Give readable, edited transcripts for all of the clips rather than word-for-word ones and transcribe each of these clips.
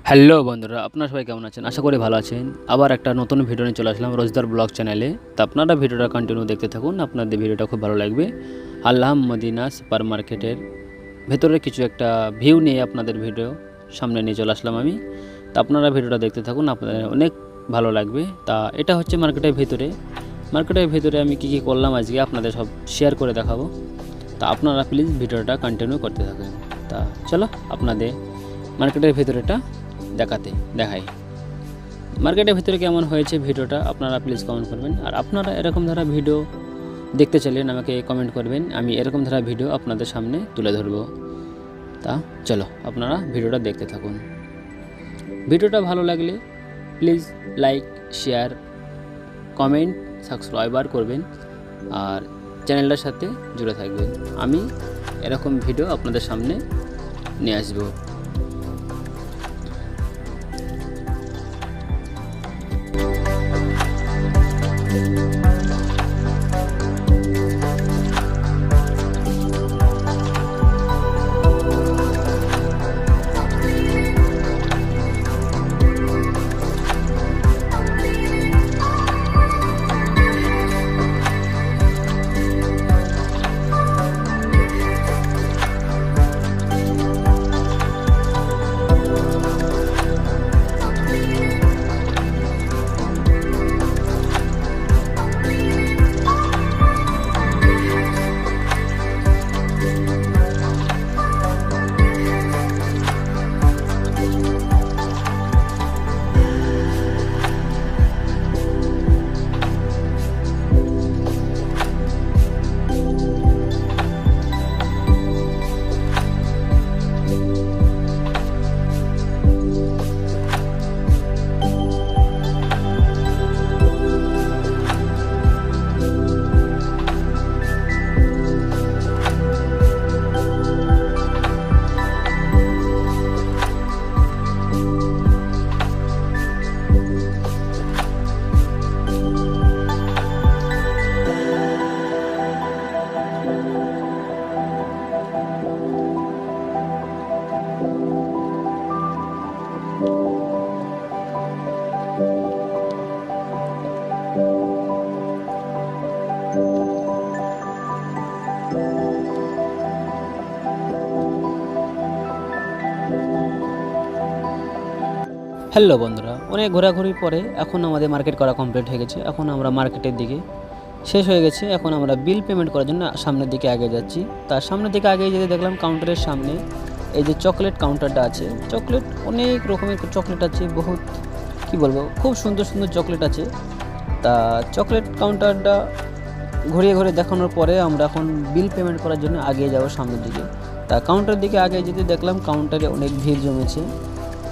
Hello বন্ধুরা, আপনারা সবাই কেমন আছেন? আশা করি ভালো আছেন। আবার একটা নতুন ভিডিও নিয়ে চলে আসলাম রোজদার ব্লগ চ্যানেলে। তো আপনারা ভিডিওটা কন্টিনিউ দেখতে থাকুন, আপনাদের ভিডিওটা খুব ভালো লাগবে। আল্লাহ মদিনা সুপার মার্কেটের ভেতরে কিছু একটা ভিউ নিয়ে আপনাদের ভিডিও সামনে নিয়ে চলে আসলাম আমি। তো আপনারা ভিডিওটা দেখতে থাকুন, আপনাদের অনেক ভালো লাগবে। তা এটা হচ্ছে মার্কেটের ভেতরে আমি কী করলাম আজকে আপনাদের সব শেয়ার করে দেখাবো। তা আপনারা প্লিজ ভিডিওটা কন্টিনিউ করতে থাকুন। তা চলো আপনাদের মার্কেটের ভেতরেটা দেখাই মার্কেটের ভিতরে কেমন হয়েছে ভিডিওটা আপনারা প্লিজ কমেন্ট করবেন। আর আপনারা এরকম ধারা ভিডিও দেখতে চাইলেন আমাকে কমেন্ট করবেন, আমি এরকম ধারা ভিডিও আপনাদের সামনে তুলে ধরবো। তা চলো আপনারা ভিডিওটা দেখতে থাকুন। ভিডিওটা ভালো লাগলে please like, share, comment, subscriber করবেন আর চ্যানেলটার সাথে জুড়ে থাকবেন। আমি এরকম ভিডিও আপনাদের সামনে নিয়ে আসবো। হ্যালো বন্ধুরা, অনেক ঘোরাঘুরির পরে এখন আমাদের মার্কেট করা কমপ্লিট হয়ে গেছে। এখন আমরা মার্কেটের দিকে শেষ হয়ে গেছে। এখন আমরা বিল পেমেন্ট করার জন্য সামনের দিকে আগে যাচ্ছি। তার সামনের দিকে আগে যেতে দেখলাম কাউন্টারের সামনে এই যে চকলেট কাউন্টারটা আছে। চকলেট অনেক রকমের চকলেট আছে, বহুত কি বলবো, খুব সুন্দর সুন্দর চকলেট আছে। তা চকলেট কাউন্টারটা ঘুরিয়ে ঘুরিয়ে দেখানোর পরে আমরা এখন বিল পেমেন্ট করার জন্য আগে যাবো সামনের দিকে। তা কাউন্টারের দিকে আগে যেতে দেখলাম কাউন্টারে অনেক ভিড় জমেছে।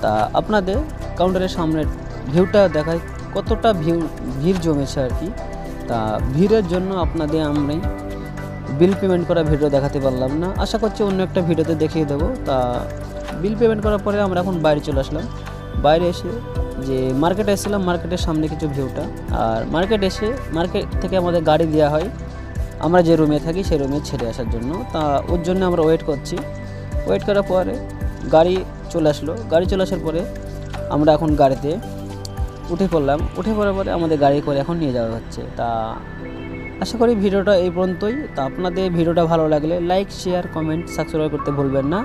তা আপনাদের কাউন্টারের সামনের ভিউটা দেখায় কতটা ভিড় জমেছে আর কি। তা ভিড়ের জন্য আপনাদের আমি বিল পেমেন্ট করা ভিডিও দেখাতে পারলাম না, আশা করছি অন্য একটা ভিডিওতে দেখিয়ে দেবো। তা বিল পেমেন্ট করার পরে আমরা এখন বাইরে চলে আসলাম। বাইরে এসে যে মার্কেটে এসেছিলাম, মার্কেটের সামনে কিছু ভিউটা। আর মার্কেট থেকে আমাদের গাড়ি দেওয়া হয় আমরা যে রুমে থাকি সেই রুমে ছেড়ে আসার জন্য। তা ওর জন্য আমরা ওয়েট করছি। ওয়েট করার পরে গাড়ি চলে আসার পরে আমরা এখন গাড়িতে উঠে পড়ার পরে আমাদের গাড়ি করে এখন নিয়ে যাওয়া হচ্ছে। তা আশা করি ভিডিওটা এই পর্যন্তই। তা আপনাদের ভিডিওটা ভালো লাগলে লাইক, শেয়ার, কমেন্ট, সাবস্ক্রাইব করতে ভুলবেন না।